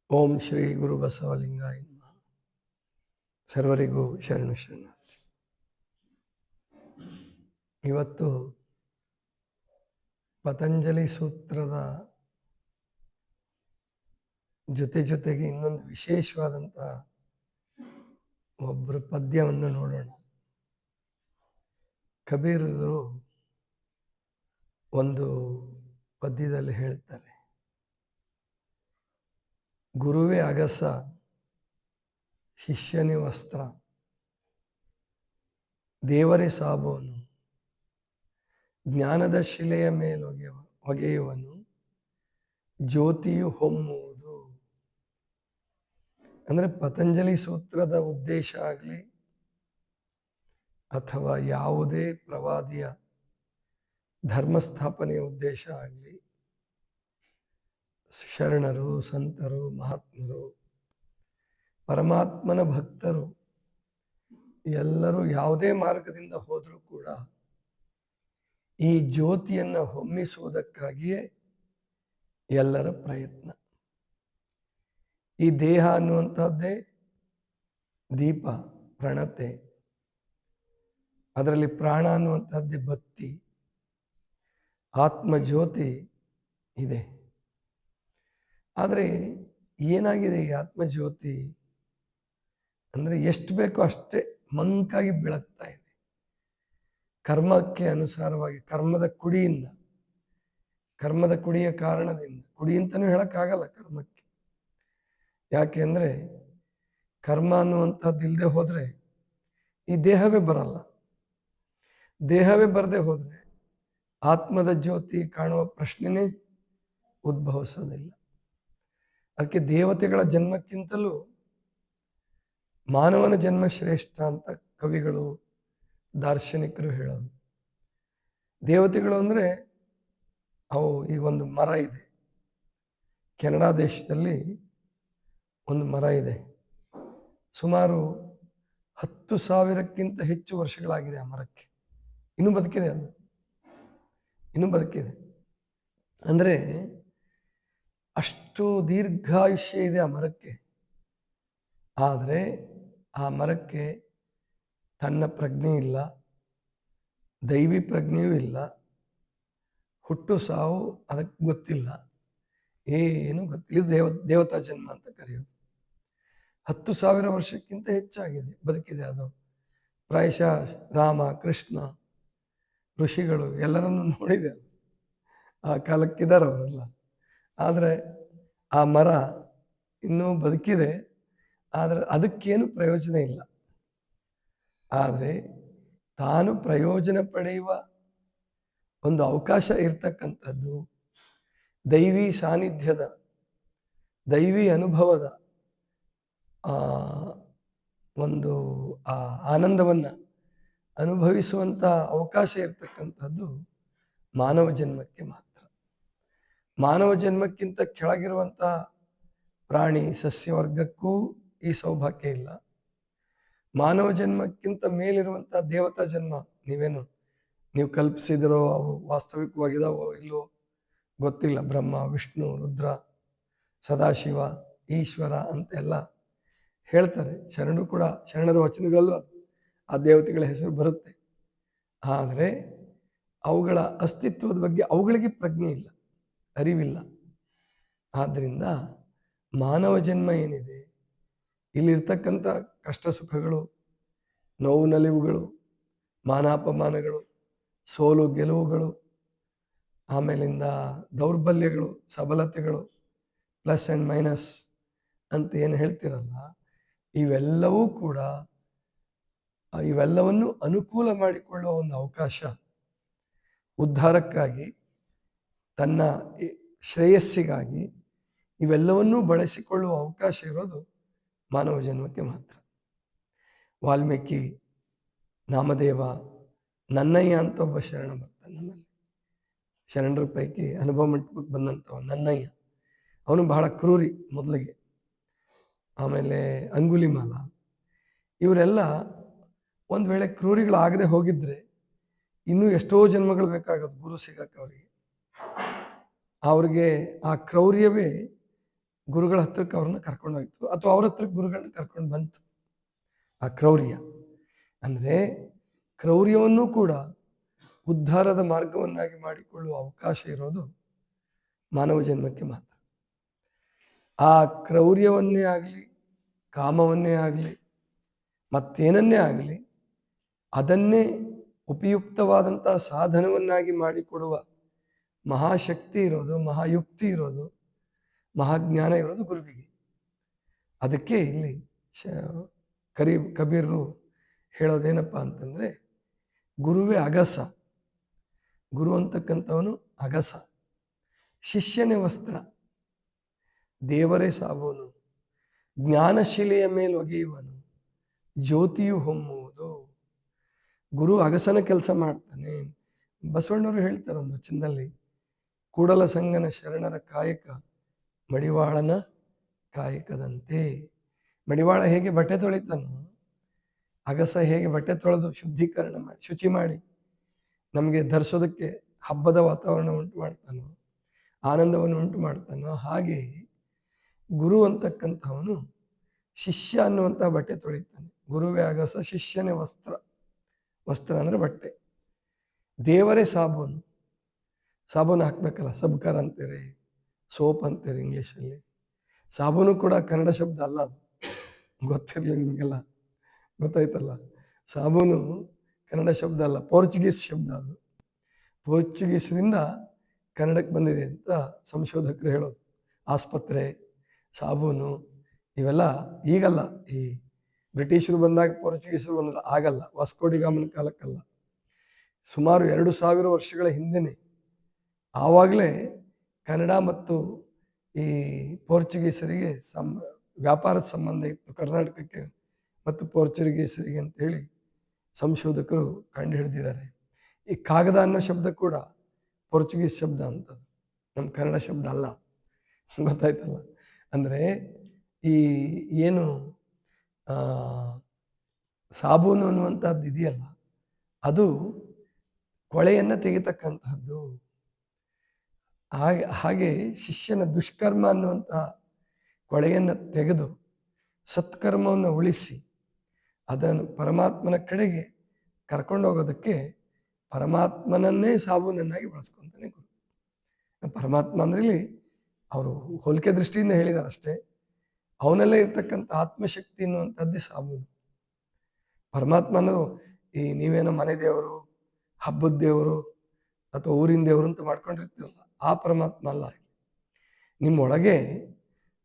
ಓಂ ಶ್ರೀ ಗುರು ಬಸವಲಿಂಗಾಯ ನಮಃ. ಸರ್ವರಿಗೂ ಶರಣು ಶರಣಾರ್ಥಿ. ಇವತ್ತು ಪತಂಜಲಿ ಸೂತ್ರದ ಜೊತೆಗೆ ಇನ್ನೊಂದು ವಿಶೇಷವಾದಂಥ ಒಬ್ಬರು ಪದ್ಯವನ್ನು ನೋಡೋಣ. ಕಬೀರರು ಒಂದು ಪದ್ಯದಲ್ಲಿ ಹೇಳ್ತಾರೆ, ಗುರುವೇ ಅಗಸ, ಶಿಷ್ಯನೇ ವಸ್ತ್ರ, ದೇವರೇ ಸಾಬೂನು, ಜ್ಞಾನದ ಶಿಲೆಯ ಒಗೆಯುವನು, ಜ್ಯೋತಿಯು ಹೊಮ್ಮುವುದು. ಅಂದರೆ ಪತಂಜಲಿ ಸೂತ್ರದ ಉದ್ದೇಶ ಆಗಲಿ ಅಥವಾ ಯಾವುದೇ ಪ್ರವಾದಿಯ ಧರ್ಮಸ್ಥಾಪನೆಯ ಉದ್ದೇಶ ಆಗಲಿ, ಶರಣರು, ಸಂತರು, ಮಹಾತ್ಮರು, ಪರಮಾತ್ಮನ ಭಕ್ತರು ಎಲ್ಲರೂ ಯಾವುದೇ ಮಾರ್ಗದಿಂದ ಹೋದರೂ ಕೂಡ ಈ ಜ್ಯೋತಿಯನ್ನು ಹೊಮ್ಮಿಸುವುದಕ್ಕಾಗಿಯೇ ಎಲ್ಲರ ಪ್ರಯತ್ನ. ಈ ದೇಹ ಅನ್ನುವಂಥದ್ದೇ ದೀಪ, ಪ್ರಣತೆ. ಅದರಲ್ಲಿ ಪ್ರಾಣ ಅನ್ನುವಂಥದ್ದೇ ಬತ್ತಿ, ಆತ್ಮಜ್ಯೋತಿ ಇದೆ. ಆದರೆ ಏನಾಗಿದೆ ಈ ಆತ್ಮಜ್ಯೋತಿ ಅಂದರೆ ಎಷ್ಟು ಬೇಕೋ ಅಷ್ಟೇ ಮಂಕಾಗಿ ಬೆಳಗ್ತಾ ಇದೆ. ಕರ್ಮಕ್ಕೆ ಅನುಸಾರವಾಗಿ, ಕರ್ಮದ ಕುಡಿಯ ಕಾರಣದಿಂದ, ಕುಡಿ ಅಂತಲೂ ಹೇಳೋಕ್ಕಾಗಲ್ಲ ಕರ್ಮಕ್ಕೆ. ಯಾಕೆ ಅಂದರೆ ಕರ್ಮ ಅನ್ನುವಂಥದ್ದು ಇಲ್ಲದೆ ಹೋದರೆ ಈ ದೇಹವೇ ಬರಲ್ಲ. ದೇಹವೇ ಬರದೆ ಹೋದರೆ ಆತ್ಮದ ಜ್ಯೋತಿ ಕಾಣುವ ಪ್ರಶ್ನೆನೇ ಉದ್ಭವಿಸೋದಿಲ್ಲ. ಅದಕ್ಕೆ ದೇವತೆಗಳ ಜನ್ಮಕ್ಕಿಂತಲೂ ಮಾನವನ ಜನ್ಮ ಶ್ರೇಷ್ಠ ಅಂತ ಕವಿಗಳು, ದಾರ್ಶನಿಕರು ಹೇಳೋದು. ದೇವತೆಗಳು ಅಂದರೆ ಅವು, ಈಗ ಒಂದು ಮರ ಇದೆ, ಕೆನಡಾ ದೇಶದಲ್ಲಿ ಒಂದು ಮರ ಇದೆ. ಸುಮಾರು 10,000ಕ್ಕಿಂತ ಹೆಚ್ಚು ವರ್ಷಗಳಾಗಿದೆ ಆ ಮರಕ್ಕೆ. ಇನ್ನೂ ಬದುಕಿದೆ, ಅದು ಇನ್ನೂ ಬದುಕಿದೆ. ಅಂದರೆ ಅಷ್ಟು ದೀರ್ಘಾಯುಷ್ಯ ಇದೆ ಆ ಮರಕ್ಕೆ. ಆದರೆ ಆ ಮರಕ್ಕೆ ತನ್ನ ಪ್ರಜ್ಞೆ ಇಲ್ಲ, ದೈವಿ ಪ್ರಜ್ಞೆಯೂ ಇಲ್ಲ, ಹುಟ್ಟು ಸಾವು ಅದಕ್ಕೆ ಗೊತ್ತಿಲ್ಲ, ಏನು ಗೊತ್ತಿಲ್ಲ. ಇದು ದೇವತಾ ಜನ್ಮ ಅಂತ ಕರೆಯೋದು. 10,000 ವರ್ಷಕ್ಕಿಂತ ಹೆಚ್ಚಾಗಿದೆ, ಬದುಕಿದೆ ಅದು. ಪ್ರಾಯಶಃ ರಾಮ, ಕೃಷ್ಣ, ಋಷಿಗಳು ಎಲ್ಲರನ್ನು ನೋಡಿದೆ ಅದು. ಆ ಕಾಲಕ್ಕಿದ್ದಾರೆ ಅವರೆಲ್ಲ. ಆದರೆ ಆ ಮರ ಇನ್ನೂ ಬದುಕಿದೆ, ಆದರೆ ಅದಕ್ಕೇನು ಪ್ರಯೋಜನ ಇಲ್ಲ. ಆದರೆ ತಾನು ಪ್ರಯೋಜನ ಪಡೆಯುವ ಒಂದು ಅವಕಾಶ ಇರ್ತಕ್ಕಂಥದ್ದು, ದೈವಿ ಸಾನ್ನಿಧ್ಯದ, ದೈವಿ ಅನುಭವದ ಒಂದು ಆ ಆನಂದವನ್ನು ಅನುಭವಿಸುವಂಥ ಅವಕಾಶ ಇರ್ತಕ್ಕಂಥದ್ದು ಮಾನವ ಜನ್ಮಕ್ಕೆ ಮಾತ್ರ. ಮಾನವ ಜನ್ಮಕ್ಕಿಂತ ಕೆಳಗಿರುವಂಥ ಪ್ರಾಣಿ ಸಸ್ಯವರ್ಗಕ್ಕೂ ಈ ಸೌಭಾಗ್ಯ ಇಲ್ಲ. ಮಾನವ ಜನ್ಮಕ್ಕಿಂತ ಮೇಲಿರುವಂಥ ದೇವತಾ ಜನ್ಮ ನೀವು ಕಲ್ಪಿಸಿದಿರೋ, ಅವು ವಾಸ್ತವಿಕವಾಗಿದಾವೋ ಇಲ್ಲೋ ಗೊತ್ತಿಲ್ಲ. ಬ್ರಹ್ಮ, ವಿಷ್ಣು, ರುದ್ರ, ಸದಾಶಿವ, ಈಶ್ವರ ಅಂತೆಲ್ಲ ಹೇಳ್ತಾರೆ. ಶರಣರ ವಚನಗಳಲ್ಲೂ ಆ ದೇವತೆಗಳ ಹೆಸರು ಬರುತ್ತೆ. ಆದರೆ ಅವುಗಳ ಅಸ್ತಿತ್ವದ ಬಗ್ಗೆ ಅವುಗಳಿಗೆ ಪ್ರಜ್ಞೆ ಇಲ್ಲ, ಅರಿವಿಲ್ಲ. ಆದ್ದರಿಂದ ಮಾನವ ಜನ್ಮ ಏನಿದೆ, ಇಲ್ಲಿರ್ತಕ್ಕಂಥ ಕಷ್ಟ ಸುಖಗಳು, ನೋವು ನಲಿವುಗಳು, ಮಾನಾಪಮಾನಗಳು, ಸೋಲು ಗೆಲುವುಗಳು, ಆಮೇಲಿಂದ ದೌರ್ಬಲ್ಯಗಳು, ಸಬಲತೆಗಳು, ಪ್ಲಸ್ ಆ್ಯಂಡ್ ಮೈನಸ್ ಅಂತ ಏನು ಹೇಳ್ತಿರಲ್ಲ, ಇವೆಲ್ಲವನ್ನು ಅನುಕೂಲ ಮಾಡಿಕೊಳ್ಳುವ ಒಂದು ಅವಕಾಶ, ಉದ್ಧಾರಕ್ಕಾಗಿ, ತನ್ನ ಶ್ರೇಯಸ್ಸಿಗಾಗಿ ಇವೆಲ್ಲವನ್ನೂ ಬಳಸಿಕೊಳ್ಳುವ ಅವಕಾಶ ಇರೋದು ಮಾನವ ಜನ್ಮಕ್ಕೆ ಮಾತ್ರ. ವಾಲ್ಮೀಕಿ, ನಾಮದೇವ, ನನ್ನಯ್ಯ ಅಂತ ಒಬ್ಬ ಶರಣ ಬರ್ತಾನೆ ನಮ್ಮಲ್ಲಿ. ಶರಣರ ಪೈಕಿ ಅನುಭವ ಮಂಟಪಕ್ಕೆ ಬಂದಂಥವ ನನ್ನಯ್ಯ. ಅವನು ಬಹಳ ಕ್ರೂರಿ ಮೊದಲಿಗೆ. ಆಮೇಲೆ ಅಂಗುಲಿಮಾಲ, ಇವರೆಲ್ಲ ಒಂದು ವೇಳೆ ಕ್ರೂರಿಗಳಾಗದೆ ಹೋಗಿದ್ರೆ ಇನ್ನೂ ಎಷ್ಟೋ ಜನ್ಮಗಳು ಬೇಕಾಗೋದು ಗುರು ಸಿಗಕ್ಕೆ. ಅವ್ರಿಗೆ ಆ ಕ್ರೌರ್ಯವೇ ಗುರುಗಳ ಹತ್ರಕ್ಕೆ ಅವ್ರನ್ನ ಕರ್ಕೊಂಡು ಹೋಯ್ತು, ಅಥವಾ ಅವ್ರ ಹತ್ರಕ್ಕೆ ಗುರುಗಳನ್ನ ಕರ್ಕೊಂಡು ಬಂತು. ಆ ಕ್ರೌರ್ಯ ಅಂದರೆ ಕ್ರೌರ್ಯವನ್ನು ಕೂಡ ಉದ್ಧಾರದ ಮಾರ್ಗವನ್ನಾಗಿ ಮಾಡಿಕೊಳ್ಳುವ ಅವಕಾಶ ಇರೋದು ಮಾನವ ಜನ್ಮಕ್ಕೆ ಮಾತ್ರ. ಆ ಕ್ರೌರ್ಯವನ್ನೇ ಆಗಲಿ, ಕಾಮವನ್ನೇ ಆಗಲಿ, ಮತ್ತೇನನ್ನೇ ಆಗಲಿ, ಅದನ್ನೇ ಉಪಯುಕ್ತವಾದಂತಹ ಸಾಧನವನ್ನಾಗಿ ಮಾಡಿಕೊಡುವ ಮಹಾಶಕ್ತಿ ಇರೋದು, ಮಹಾಯುಕ್ತಿ ಇರೋದು, ಮಹಾಜ್ಞಾನ ಇರೋದು ಗುರುವಿಗೆ. ಅದಕ್ಕೆ ಇಲ್ಲಿ ಕಬೀರರು ಹೇಳೋದೇನಪ್ಪ ಅಂತಂದರೆ, ಗುರುವೇ ಅಗಸ, ಗುರು ಅಂತಕ್ಕಂಥವನು ಅಗಸ, ಶಿಷ್ಯನೇ ವಸ್ತ್ರ, ದೇವರೇ ಸಾಬೂನು, ಜ್ಞಾನಶಿಲೆಯ ಮೇಲೆ ಒಗೆಯುವನು, ಜ್ಯೋತಿಯು ಹೊಮ್ಮುವುದು. ಗುರು ಅಗಸನ ಕೆಲಸ ಮಾಡ್ತಾನೆ. ಬಸವಣ್ಣವರು ಹೇಳ್ತಾರೆ ಒಂದು ವಚನದಲ್ಲಿ, ಕೂಡಲ ಸಂಗನ ಶರಣರ ಕಾಯಕ ಮಡಿವಾಳನ ಕಾಯಕದಂತೆ. ಮಡಿವಾಳ ಹೇಗೆ ಬಟ್ಟೆ ತೊಳಿತಾನೋ, ಅಗಸ ಹೇಗೆ ಬಟ್ಟೆ ತೊಳೆದು ಶುದ್ಧೀಕರಣ ಮಾಡಿ ಶುಚಿ ಮಾಡಿ ನಮಗೆ ಧರಿಸೋದಕ್ಕೆ ಹಬ್ಬದ ವಾತಾವರಣ ಉಂಟು ಮಾಡ್ತಾನೋ, ಆನಂದವನ್ನು ಉಂಟು ಮಾಡ್ತಾನೋ, ಹಾಗೆ ಗುರು ಅಂತಕ್ಕಂಥವನು ಶಿಷ್ಯ ಅನ್ನುವಂಥ ಬಟ್ಟೆ ತೊಳಿತಾನೆ. ಗುರುವೇ ಅಗಸ, ಶಿಷ್ಯನೇ ವಸ್ತ್ರ. ವಸ್ತ್ರ ಅಂದರೆ ಬಟ್ಟೆ. ದೇವರೇ ಸಾಬೂನು. ಸಾಬೂನು ಹಾಕ್ಬೇಕಲ್ಲ, ಸಬ್ಕರ್ ಅಂತೀರಿ, ಸೋಪ್ ಅಂತೀರಿ ಇಂಗ್ಲೀಷಲ್ಲಿ. ಸಾಬೂನು ಕೂಡ ಕನ್ನಡ ಶಬ್ದ ಅಲ್ಲ, ಅದು ಗೊತ್ತಿರಲಿ ನಿಮಗೆಲ್ಲ, ಗೊತ್ತಾಯ್ತಲ್ಲ. ಸಾಬೂನು ಕನ್ನಡ ಶಬ್ದ ಅಲ್ಲ, ಪೋರ್ಚುಗೀಸ್ ಶಬ್ದ ಅದು. ಪೋರ್ಚುಗೀಸ್ರಿಂದ ಕನ್ನಡಕ್ಕೆ ಬಂದಿದೆ ಅಂತ ಸಂಶೋಧಕರು ಹೇಳೋದು. ಆಸ್ಪತ್ರೆ, ಸಾಬೂನು ಇವೆಲ್ಲ ಈಗಲ್ಲ, ಈ ಬ್ರಿಟಿಷರು ಬಂದಾಗ ಪೋರ್ಚುಗೀಸರು ಬಂದಾಗ ಆಗಲ್ಲ, ವಾಸ್ಕೋಡಿಗಾಮನ ಕಾಲಕ್ಕಲ್ಲ, ಸುಮಾರು 2000 ವರ್ಷಗಳ ಹಿಂದೆನೆ. ಆವಾಗಲೇ ಕನ್ನಡ ಮತ್ತು ಈ ಪೋರ್ಚುಗೀಸರಿಗೆ ವ್ಯಾಪಾರದ ಸಂಬಂಧ ಇತ್ತು, ಕರ್ನಾಟಕಕ್ಕೆ ಮತ್ತು ಪೋರ್ಚುಗೀಸರಿಗೆ ಅಂತೇಳಿ ಸಂಶೋಧಕರು ಕಂಡು ಹಿಡಿದಿದ್ದಾರೆ. ಈ ಕಾಗದ ಅನ್ನೋ ಶಬ್ದ ಕೂಡ ಪೋರ್ಚುಗೀಸ್ ಶಬ್ದ ಅಂತದ್ದು, ನಮ್ಮ ಕನ್ನಡ ಶಬ್ದ ಅಲ್ಲ, ಗೊತ್ತಾಯ್ತಲ್ಲ. ಅಂದರೆ ಈ ಏನು ಸಾಬೂನು ಅನ್ನುವಂಥದ್ದು ಇದೆಯಲ್ಲ, ಅದು ಕೊಳೆಯನ್ನು ತೆಗಿತಕ್ಕಂಥದ್ದು. ಹಾಗೆ ಶಿಷ್ಯನ ದುಷ್ಕರ್ಮ ಅನ್ನುವಂತಹ ಕೊಳೆಯನ್ನು ತೆಗೆದು ಸತ್ಕರ್ಮವನ್ನು ಉಳಿಸಿ ಅದನ್ನು ಪರಮಾತ್ಮನ ಕಡೆಗೆ ಕರ್ಕೊಂಡು ಹೋಗೋದಕ್ಕೆ ಪರಮಾತ್ಮನನ್ನೇ ಸಾಬೂನನ್ನಾಗಿ ಬಳಸ್ಕೊತಾನೆ ಗುರು. ಪರಮಾತ್ಮ ಅಂದ್ರೆ ಇಲ್ಲಿ ಅವರು ಹೋಲಿಕೆ ದೃಷ್ಟಿಯಿಂದ ಹೇಳಿದಾರೆ ಅಷ್ಟೇ. ಅವನಲ್ಲೇ ಇರ್ತಕ್ಕಂಥ ಆತ್ಮಶಕ್ತಿ ಅನ್ನುವಂಥದ್ದೇ ಸಾಬೂನು. ಪರಮಾತ್ಮ ಅನ್ನೋದು ಈ ನೀವೇನೋ ಮನೆ ದೇವರು, ಹಬ್ಬದ ದೇವರು ಅಥವಾ ಊರಿನ ದೇವರು ಅಂತ ಮಾಡ್ಕೊಂಡಿರ್ತೀರಲ್ಲ, ಆ ಪರಮಾತ್ಮ ಅಲ್ಲ. ನಿಮ್ಮೊಳಗೆ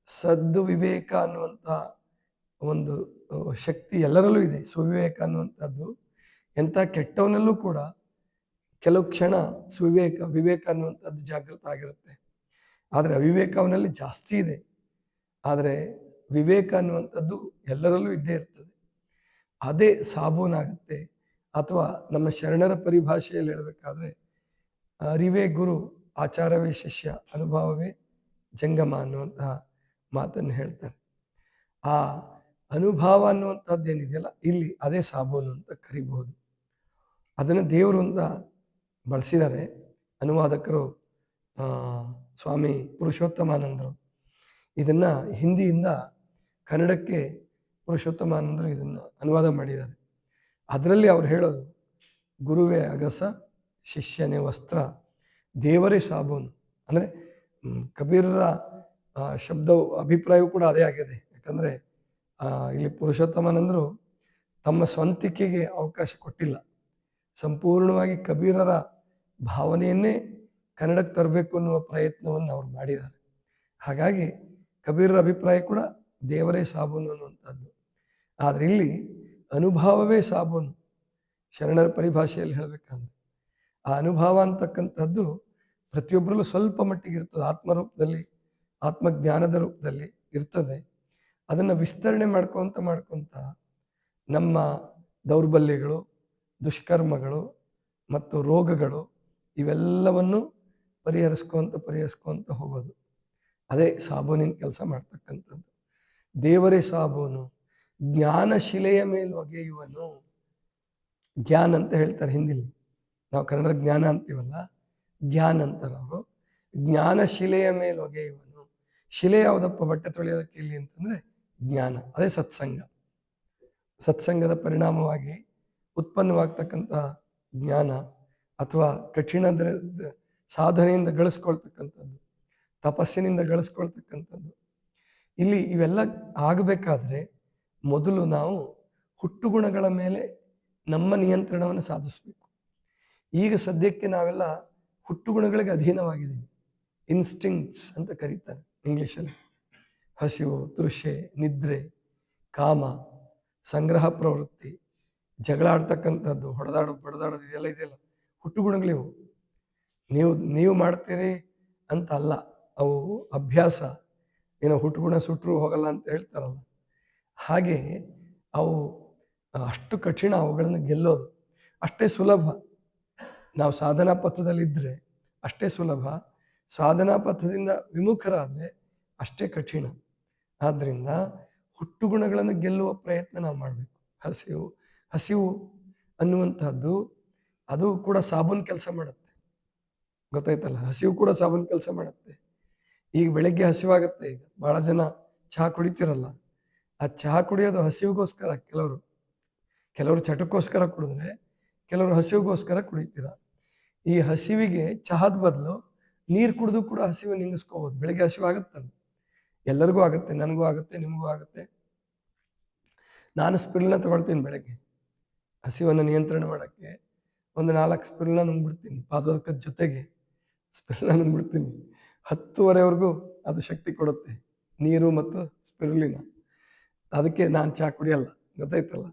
ಸದ್ದು ವಿವೇಕ ಅನ್ನುವಂಥ ಒಂದು ಶಕ್ತಿ ಎಲ್ಲರಲ್ಲೂ ಇದೆ. ಸುವಿವೇಕ ಅನ್ನುವಂಥದ್ದು ಎಂಥ ಕೆಟ್ಟವನಲ್ಲೂ ಕೂಡ ಕೆಲವು ಕ್ಷಣ ವಿವೇಕ ಅನ್ನುವಂಥದ್ದು ಜಾಗೃತ ಆಗಿರುತ್ತೆ. ಆದರೆ ಅವಿವೇಕ ಅವನಲ್ಲಿ ಜಾಸ್ತಿ ಇದೆ. ಆದರೆ ವಿವೇಕ ಅನ್ನುವಂಥದ್ದು ಎಲ್ಲರಲ್ಲೂ ಇದ್ದೇ ಇರ್ತದೆ. ಅದೇ ಸಾಬೂನಾಗುತ್ತೆ. ಅಥವಾ ನಮ್ಮ ಶರಣರ ಪರಿಭಾಷೆಯಲ್ಲಿ ಹೇಳಬೇಕಾದ್ರೆ, ಅರಿವೇ ಗುರು, ಆಚಾರವೇ ಶಿಷ್ಯ, ಅನುಭವವೇ ಜಂಗಮ ಅನ್ನುವಂತಹ ಮಾತನ್ನು ಹೇಳ್ತಾರೆ. ಆ ಅನುಭವ ಅನ್ನುವಂಥದ್ದೇನಿದೆಯಲ್ಲ, ಇಲ್ಲಿ ಅದೇ ಸಾಬೂನು ಅಂತ ಕರಿಬಹುದು. ಅದನ್ನು ದೇವರು ಅಂತ ಬಳಸಿದ್ದಾರೆ ಅನುವಾದಕರು. ಸ್ವಾಮಿ ಪುರುಷೋತ್ತಮಾನಂದರು ಇದನ್ನು ಹಿಂದಿಯಿಂದ ಕನ್ನಡಕ್ಕೆ ಪುರುಷೋತ್ತಮಾನಂದರು ಇದನ್ನು ಅನುವಾದ ಮಾಡಿದ್ದಾರೆ. ಅದರಲ್ಲಿ ಅವ್ರು ಹೇಳೋದು, ಗುರುವೇ ಅಗಸ, ಶಿಷ್ಯನೇ ವಸ್ತ್ರ, ದೇವರೇ ಸಾಬೂನು. ಅಂದರೆ ಕಬೀರರ ಶಬ್ದವು ಅಭಿಪ್ರಾಯವೂ ಕೂಡ ಅದೇ ಆಗಿದೆ. ಯಾಕಂದರೆ ಇಲ್ಲಿ ಪುರುಷೋತ್ತಮಾನಂದರು ತಮ್ಮ ಸ್ವಂತಿಕೆಗೆ ಅವಕಾಶ ಕೊಟ್ಟಿಲ್ಲ. ಸಂಪೂರ್ಣವಾಗಿ ಕಬೀರರ ಭಾವನೆಯನ್ನೇ ಕನ್ನಡಕ್ಕೆ ತರಬೇಕು ಅನ್ನುವ ಪ್ರಯತ್ನವನ್ನು ಅವ್ರು ಮಾಡಿದ್ದಾರೆ. ಹಾಗಾಗಿ ಕಬೀರರ ಅಭಿಪ್ರಾಯ ಕೂಡ ದೇವರೇ ಸಾಬೂನು ಅನ್ನುವಂಥದ್ದು. ಆದರೆ ಇಲ್ಲಿ ಅನುಭವವೇ ಸಾಬೂನು. ಶರಣರ ಪರಿಭಾಷೆಯಲ್ಲಿ ಹೇಳಬೇಕಂದ್ರೆ ಆ ಅನುಭವ ಅಂತಕ್ಕಂಥದ್ದು ಪ್ರತಿಯೊಬ್ಬರಲ್ಲೂ ಸ್ವಲ್ಪ ಮಟ್ಟಿಗೆ ಇರ್ತದೆ. ಆತ್ಮರೂಪದಲ್ಲಿ, ಆತ್ಮಜ್ಞಾನದ ರೂಪದಲ್ಲಿ ಇರ್ತದೆ. ಅದನ್ನು ವಿಸ್ತರಣೆ ಮಾಡ್ಕೊತ ನಮ್ಮ ದೌರ್ಬಲ್ಯಗಳು, ದುಷ್ಕರ್ಮಗಳು ಮತ್ತು ರೋಗಗಳು ಇವೆಲ್ಲವನ್ನು ಪರಿಹರಿಸ್ಕೊಂತ ಹೋಗೋದು. ಅದೇ ಸಾಬೂನಿನ ಕೆಲಸ ಮಾಡ್ತಕ್ಕಂಥದ್ದು. ದೇವರೇ ಸಾಬೂನು, ಜ್ಞಾನಶಿಲೆಯ ಮೇಲೆ ಒಗೆಯುವನು. ಜ್ಞಾನ ಅಂತ ಹೇಳ್ತಾರೆ ಹಿಂದಿಲಿ, ನಾವು ಕನ್ನಡದ ಜ್ಞಾನ ಅಂತೀವಲ್ಲ, ಜ್ಞಾನ ಅಂತಾರೆ ಅವರು. ಜ್ಞಾನಶಿಲೆಯ ಮೇಲೆ ಒಗೆಯುವನು. ಶಿಲೆ ಯಾವುದಪ್ಪ ಬಟ್ಟೆ ತೊಳೆಯೋದಕ್ಕೆ ಇಲ್ಲಿ ಅಂತಂದ್ರೆ ಜ್ಞಾನ. ಅದೇ ಸತ್ಸಂಗ. ಸತ್ಸಂಗದ ಪರಿಣಾಮವಾಗಿ ಉತ್ಪನ್ನವಾಗ್ತಕ್ಕಂಥ ಜ್ಞಾನ ಅಥವಾ ಕಠಿಣ ಸಾಧನೆಯಿಂದ ಗಳಿಸ್ಕೊಳ್ತಕ್ಕಂಥದ್ದು, ತಪಸ್ಸಿನಿಂದ ಗಳಿಸ್ಕೊಳ್ತಕ್ಕಂಥದ್ದು. ಇಲ್ಲಿ ಇವೆಲ್ಲ ಆಗಬೇಕಾದ್ರೆ ಮೊದಲು ನಾವು ಹುಟ್ಟುಗುಣಗಳ ಮೇಲೆ ನಮ್ಮ ನಿಯಂತ್ರಣವನ್ನು ಸಾಧಿಸಬೇಕು. ಈಗ ಸದ್ಯಕ್ಕೆ ನಾವೆಲ್ಲ ಹುಟ್ಟುಗುಣಗಳಿಗೆ ಅಧೀನವಾಗಿದ್ದೀವಿ. ಇನ್ಸ್ಟಿಂಕ್ಟ್ಸ್ ಅಂತ ಕರೀತಾರೆ ಇಂಗ್ಲೀಷಲ್ಲಿ. ಹಸಿವು, ತೃಷೆ, ನಿದ್ರೆ, ಕಾಮ, ಸಂಗ್ರಹ ಪ್ರವೃತ್ತಿ, ಜಗಳ ಆಡ್ತಕ್ಕಂಥದ್ದು, ಬಡದಾಡೋದು ಇದೆಯಲ್ಲ ಹುಟ್ಟುಗುಣಗಳಿವು. ನೀವು ಮಾಡ್ತೀರಿ ಅಂತ ಅಲ್ಲ, ಅವು ಅಭ್ಯಾಸ. ಏನೋ ಹುಟ್ಟುಗುಣ ಸುಟ್ಟರು ಹೋಗಲ್ಲ ಅಂತ ಹೇಳ್ತಾರಲ್ಲ, ಹಾಗೆ ಅವು ಅಷ್ಟು ಕಠಿಣ. ಅವುಗಳನ್ನು ಗೆಲ್ಲೋದು ಅಷ್ಟೇ ಸುಲಭ. ನಾವು ಸಾಧನಾ ಪಥದಲ್ಲಿದ್ದರೆ ಅಷ್ಟೇ ಸುಲಭ, ಸಾಧನಾ ಪಥದಿಂದ ವಿಮುಖರಾದರೆ ಅಷ್ಟೇ ಕಠಿಣ. ಆದ್ದರಿಂದ ಹುಟ್ಟುಗುಣಗಳನ್ನು ಗೆಲ್ಲುವ ಪ್ರಯತ್ನ ನಾವು ಮಾಡಬೇಕು. ಹಸಿವು ಅನ್ನುವಂಥದ್ದು ಅದು ಕೂಡ ಸಾಬೂನು ಕೆಲಸ ಮಾಡುತ್ತೆ, ಗೊತ್ತಾಯ್ತಲ್ಲ. ಹಸಿವು ಕೂಡ ಸಾಬೂನು ಕೆಲಸ ಮಾಡುತ್ತೆ. ಈಗ ಬೆಳಗ್ಗೆ ಹಸಿವಾಗುತ್ತೆ. ಈಗ ಭಾಳ ಜನ ಚಹಾ ಕುಡಿತಿರಲ್ಲ, ಆ ಚಹಾ ಕುಡಿಯೋದು ಹಸಿವಿಗೋಸ್ಕರ. ಕೆಲವರು ಚಟಕ್ಕೋಸ್ಕರ ಕುಡಿದ್ರೆ, ಕೆಲವರು ಹಸಿವಿಗೋಸ್ಕರ ಕುಡಿತೀರ. ಈ ಹಸಿವಿಗೆ ಚಹಾದ ಬದಲು ನೀರು ಕುಡಿದು ಕೂಡ ಹಸಿವು ನಿಂಗಿಸ್ಕೋಬೋದು. ಬೆಳಗ್ಗೆ ಹಸಿವಾಗುತ್ತಲ್ಲ, ಎಲ್ಲರಿಗೂ ಆಗುತ್ತೆ, ನನಗೂ ಆಗುತ್ತೆ, ನಿಮಗೂ ಆಗುತ್ತೆ. ನಾನು ಸ್ಪಿರಿಲ್ನ ತಗೊಳ್ತೀನಿ ಬೆಳಗ್ಗೆ ಹಸಿವನ್ನು ನಿಯಂತ್ರಣ ಮಾಡೋಕ್ಕೆ. ಒಂದು 4 ಸ್ಪಿರಿಲ್ನ ನುಂಗ್ಬಿಡ್ತೀನಿ, ಪಾದೋದಕದ ಜೊತೆಗೆ ಸ್ಪಿರಿಲ್ನ ನುಂಗ್ಬಿಡ್ತೀನಿ. 10:30ವರೆಗೂ ಅದು ಶಕ್ತಿ ಕೊಡುತ್ತೆ, ನೀರು ಮತ್ತು ಸ್ಪಿರುಲಿನ. ಅದಕ್ಕೆ ನಾನು ಚಹಾ ಕುಡಿಯಲ್ಲ, ಗೊತ್ತಾಯ್ತಲ್ಲ.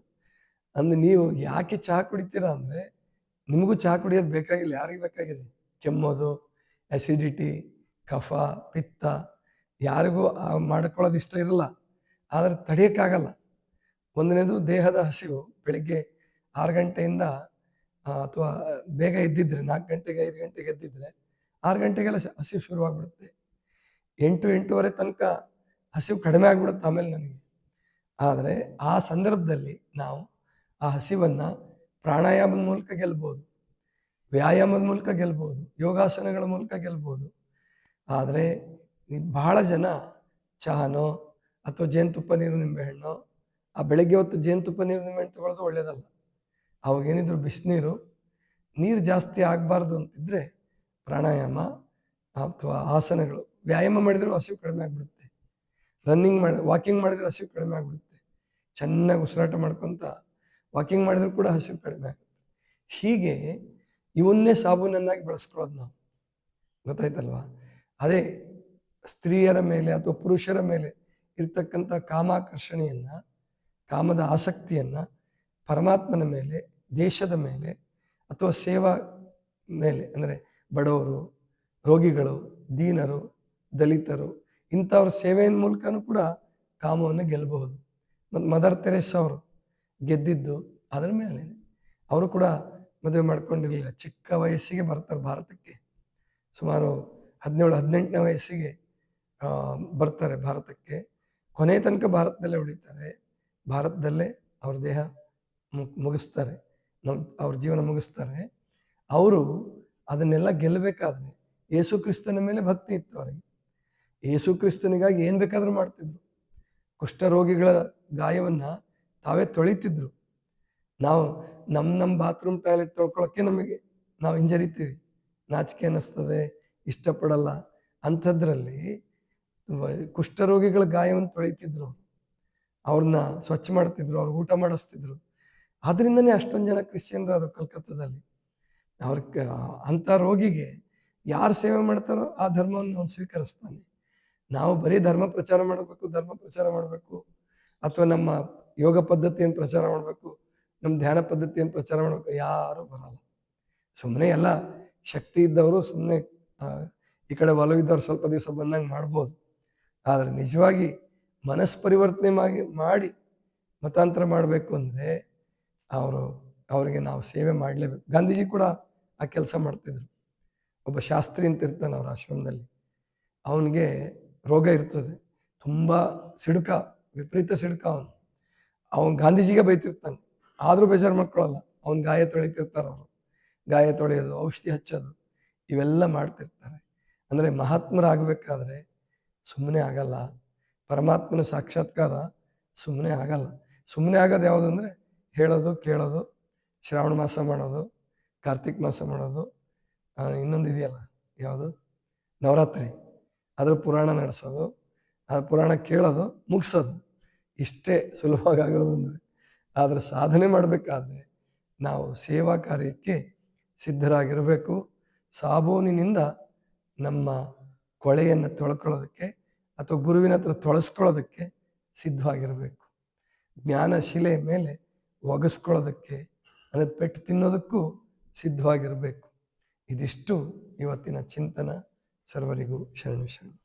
ಅಂದ್ರೆ ನೀವು ಯಾಕೆ ಚಹಾ ಕುಡಿತೀರಾ ಅಂದರೆ, ನಿಮಗೂ ಚಹಾ ಕುಡಿಯೋದು ಬೇಕಾಗಿಲ್ಲ. ಯಾರಿಗೆ ಬೇಕಾಗಿದೆ? ಕೆಮ್ಮೋದು, ಆ್ಯಸಿಡಿಟಿ, ಕಫ, ಪಿತ್ತ, ಯಾರಿಗೂ ಮಾಡ್ಕೊಳ್ಳೋದು ಇಷ್ಟ ಇರಲ್ಲ, ಆದರೆ ತಡೆಯೋಕ್ಕಾಗಲ್ಲ. ಒಂದನೇದು ದೇಹದ ಹಸಿವು. ಬೆಳಿಗ್ಗೆ 6 ಗಂಟೆಯಿಂದ ಅಥವಾ ಬೇಗ ಎದ್ದಿದ್ರೆ 4 ಗಂಟೆಗೆ 5 ಗಂಟೆಗೆ ಎದ್ದಿದ್ರೆ 6 ಗಂಟೆಗೆಲ್ಲ ಹಸಿವು ಶುರುವಾಗ್ಬಿಡುತ್ತೆ. 8-8:30 ತನಕ ಹಸಿವು ಕಡಿಮೆ ಆಗ್ಬಿಡುತ್ತೆ ಆಮೇಲೆ ನನಗೆ. ಆದರೆ ಆ ಸಂದರ್ಭದಲ್ಲಿ ನಾವು ಆ ಹಸಿವನ್ನು ಪ್ರಾಣಾಯಾಮದ ಮೂಲಕ ಗೆಲ್ಬೋದು, ವ್ಯಾಯಾಮದ ಮೂಲಕ ಗೆಲ್ಬೋದು, ಯೋಗಾಸನಗಳ ಮೂಲಕ ಗೆಲ್ಬೋದು. ಆದರೆ ಬಹಳ ಜನ ಚಹಾನೋ ಅಥವಾ ಜೇನುತುಪ್ಪ ನೀರು ನಿಂಬೆಹಣ್ಣು, ಆ ಬೆಳಗ್ಗೆ ಹೊತ್ತು ಜೇನುತುಪ್ಪ ನೀರು ನಿಂಬೆಹಣ್ಣು ತಗೊಳ್ಳೋದು ಒಳ್ಳೆಯದಲ್ಲ. ಅವಾಗೇನಿದ್ರು ಬಿಸಿನೀರು, ನೀರು ಜಾಸ್ತಿ ಆಗಬಾರ್ದು ಅಂತಿದ್ರೆ ಪ್ರಾಣಾಯಾಮ ಅಥವಾ ಆಸನಗಳು. ವ್ಯಾಯಾಮ ಮಾಡಿದರೂ ಹಸಿವು ಕಡಿಮೆ ಆಗಿಬಿಡುತ್ತೆ. ವಾಕಿಂಗ್ ಮಾಡಿದರೆ ಹಸಿವು ಕಡಿಮೆ ಆಗಿಬಿಡುತ್ತೆ. ಚೆನ್ನಾಗಿ ಉಸಿರಾಟ ಮಾಡ್ಕೊತ ವಾಕಿಂಗ್ ಮಾಡಿದರೂ ಕೂಡ ಹಸಿವು ಕಡಿಮೆ ಆಗುತ್ತೆ. ಹೀಗೆ ಇವನ್ನೇ ಸಾಬೂನನ್ನಾಗಿ ಬಳಸ್ಕೊಳ್ಳೋದು ನಾವು, ಗೊತ್ತಾಯ್ತಲ್ವಾ. ಅದೇ ಸ್ತ್ರೀಯರ ಮೇಲೆ ಅಥವಾ ಪುರುಷರ ಮೇಲೆ ಇರ್ತಕ್ಕಂಥ ಕಾಮಾಕರ್ಷಣೆಯನ್ನು, ಕಾಮದ ಆಸಕ್ತಿಯನ್ನು ಪರಮಾತ್ಮನ ಮೇಲೆ, ದೇಶದ ಮೇಲೆ ಅಥವಾ ಸೇವಾ ಮೇಲೆ, ಅಂದರೆ ಬಡವರು, ರೋಗಿಗಳು, ದೀನರು, ದಲಿತರು, ಇಂಥವ್ರ ಸೇವೆಯ ಮೂಲಕನೂ ಕೂಡ ಕಾಮವನ್ನು ಗೆಲ್ಲಬಹುದು. ಮತ್ತು ಮದರ್ ತೆರೇಸಾ ಅವರು ಗೆದ್ದಿದ್ದು ಅದರ ಮೇಲೆ. ಅವರು ಕೂಡ ಮದುವೆ ಮಾಡ್ಕೊಂಡಿರಲಿಲ್ಲ, ಚಿಕ್ಕ ವಯಸ್ಸಿಗೆ ಬರ್ತಾರೆ ಭಾರತಕ್ಕೆ. ಸುಮಾರು 17-18ನೇ ವಯಸ್ಸಿಗೆ ಬರ್ತಾರೆ ಭಾರತಕ್ಕೆ. ಕೊನೆಯ ತನಕ ಭಾರತದಲ್ಲೇ ಉಳಿತಾರೆ, ಭಾರತದಲ್ಲೇ ಅವ್ರ ದೇಹ ಮುಗಿಸ್ತಾರೆ, ಅವ್ರ ಜೀವನ ಮುಗಿಸ್ತಾರೆ. ಅವರು ಅದನ್ನೆಲ್ಲ ಗೆಲ್ಲಬೇಕಾದ್ರೆ ಯೇಸು ಕ್ರಿಸ್ತನ ಮೇಲೆ ಭಕ್ತಿ ಇತ್ತು ಅವರಿಗೆ. ಯೇಸು ಕ್ರಿಸ್ತನಿಗಾಗಿ ಏನು ಬೇಕಾದರೂ ಮಾಡ್ತಿದ್ರು. ಕುಷ್ಠರೋಗಿಗಳ ಗಾಯವನ್ನು ತಾವೇ ತೊಳಿತಿದ್ರು. ನಾವು ನಮ್ಮ ಬಾತ್ರೂಮ್ ಟಾಯ್ಲೆಟ್ ತೊಳ್ಕೊಳ್ಳೋಕ್ಕೆ ನಾವು ಹಿಂಜರಿತೀವಿ, ನಾಚಿಕೆ ಅನ್ನಿಸ್ತದೆ, ಇಷ್ಟಪಡಲ್ಲ. ಅಂಥದ್ರಲ್ಲಿ ಕುಷ್ಠರೋಗಿಗಳ ಗಾಯವನ್ನು ತೊಳಿತಿದ್ರು, ಅವ್ರನ್ನ ಸ್ವಚ್ಛ ಮಾಡ್ತಿದ್ರು, ಅವ್ರಿಗೆ ಊಟ ಮಾಡಿಸ್ತಿದ್ರು. ಅದರಿಂದನೇ ಅಷ್ಟೊಂದು ಜನ ಕ್ರಿಶ್ಚಿಯನ್ರಾದ್ರು ಕಲ್ಕತ್ತಾದಲ್ಲಿ. ಅಂಥ ರೋಗಿಗೆ ಯಾರು ಸೇವೆ ಮಾಡ್ತಾರೋ ಆ ಧರ್ಮವನ್ನು ಅವನು ಸ್ವೀಕರಿಸ್ತಾನೆ. ನಾವು ಬರೀ ಧರ್ಮ ಪ್ರಚಾರ ಮಾಡಬೇಕು ಅಥವಾ ನಮ್ಮ ಯೋಗ ಪದ್ಧತಿಯನ್ನು ಪ್ರಚಾರ ಮಾಡಬೇಕು, ನಮ್ಮ ಧ್ಯಾನ ಪದ್ಧತಿಯನ್ನು ಪ್ರಚಾರ ಮಾಡಬೇಕು, ಯಾರೂ ಬರಲ್ಲ. ಸುಮ್ಮನೆ ಎಲ್ಲ ಶಕ್ತಿ ಇದ್ದವರು ಸುಮ್ಮನೆ ಈ ಕಡೆ ಒಲವಿದ್ದವ್ರು ಸ್ವಲ್ಪ ದಿವಸ ಬಂದಂಗೆ ಮಾಡ್ಬೋದು. ಆದರೆ ನಿಜವಾಗಿ ಮನಸ್ಸು ಪರಿವರ್ತನೆ ಮಾಡಿ ಮತಾಂತರ ಮಾಡಬೇಕು ಅಂದರೆ ಅವರಿಗೆ ನಾವು ಸೇವೆ ಮಾಡಲೇಬೇಕು. ಗಾಂಧೀಜಿ ಕೂಡ ಆ ಕೆಲಸ ಮಾಡ್ತಿದ್ರು. ಒಬ್ಬ ಶಾಸ್ತ್ರಿ ಅಂತ ಇರ್ತಾನೆ ಅವ್ರ ಆಶ್ರಮದಲ್ಲಿ, ಅವನಿಗೆ ರೋಗ ಇರ್ತದೆ, ತುಂಬ ಸಿಡುಕ, ವಿಪರೀತ ಸಿಡುಕ. ಅವನು ಗಾಂಧೀಜಿಗೆ ಬೈತಿರ್ತಾನೆ, ಆದರೂ ಬೇಜಾರು ಮಾಡ್ಕೊಳ್ಳಲ್ಲ. ಅವ್ನು ಗಾಯ ತೊಳಿತಿರ್ತಾರೆ, ಅವರು ಗಾಯ ತೊಳೆಯೋದು, ಔಷಧಿ ಹಚ್ಚೋದು, ಇವೆಲ್ಲ ಮಾಡ್ತಿರ್ತಾರೆ. ಅಂದರೆ ಮಹಾತ್ಮರಾಗಬೇಕಾದ್ರೆ ಸುಮ್ಮನೆ ಆಗಲ್ಲ. ಪರಮಾತ್ಮನ ಸಾಕ್ಷಾತ್ಕಾರ ಸುಮ್ಮನೆ ಆಗಲ್ಲ. ಸುಮ್ಮನೆ ಆಗೋದು ಯಾವುದು ಅಂದರೆ ಹೇಳೋದು ಕೇಳೋದು, ಶ್ರಾವಣ ಮಾಸ ಮಾಡೋದು, ಕಾರ್ತಿಕ್ ಮಾಸ ಮಾಡೋದು, ಇನ್ನೊಂದು ಇದೆಯಲ್ಲ ಯಾವುದು, ನವರಾತ್ರಿ, ಅದ್ರ ಪುರಾಣ ನಡೆಸೋದು, ಆ ಪುರಾಣ ಕೇಳೋದು, ಮುಗಿಸೋದು, ಇಷ್ಟೇ ಸುಲಭವಾಗಿ ಆಗೋದು ಅಂದರೆ. ಆದರೆ ಸಾಧನೆ ಮಾಡಬೇಕಾದ್ರೆ ನಾವು ಸೇವಾ ಕಾರ್ಯಕ್ಕೆ ಸಿದ್ಧರಾಗಿರಬೇಕು. ಸಾಬೂನಿನಿಂದ ನಮ್ಮ ಕೊಳೆಯನ್ನು ತೊಳ್ಕೊಳ್ಳೋದಕ್ಕೆ ಅಥವಾ ಗುರುವಿನ ಹತ್ರ ತೊಳಸ್ಕೊಳ್ಳೋದಕ್ಕೆ ಸಿದ್ಧವಾಗಿರಬೇಕು. ಜ್ಞಾನಶಿಲೆ ಮೇಲೆ ಒಗಸ್ಕೊಳ್ಳೋದಕ್ಕೆ, ಅಂದರೆ ಪೆಟ್ಟು ತಿನ್ನೋದಕ್ಕೂ ಸಿದ್ಧವಾಗಿರಬೇಕು. ಇದಿಷ್ಟು ಇವತ್ತಿನ ಚಿಂತನ. ಸರ್ವರಿಗೂ ಶರಣು ಶರಣು.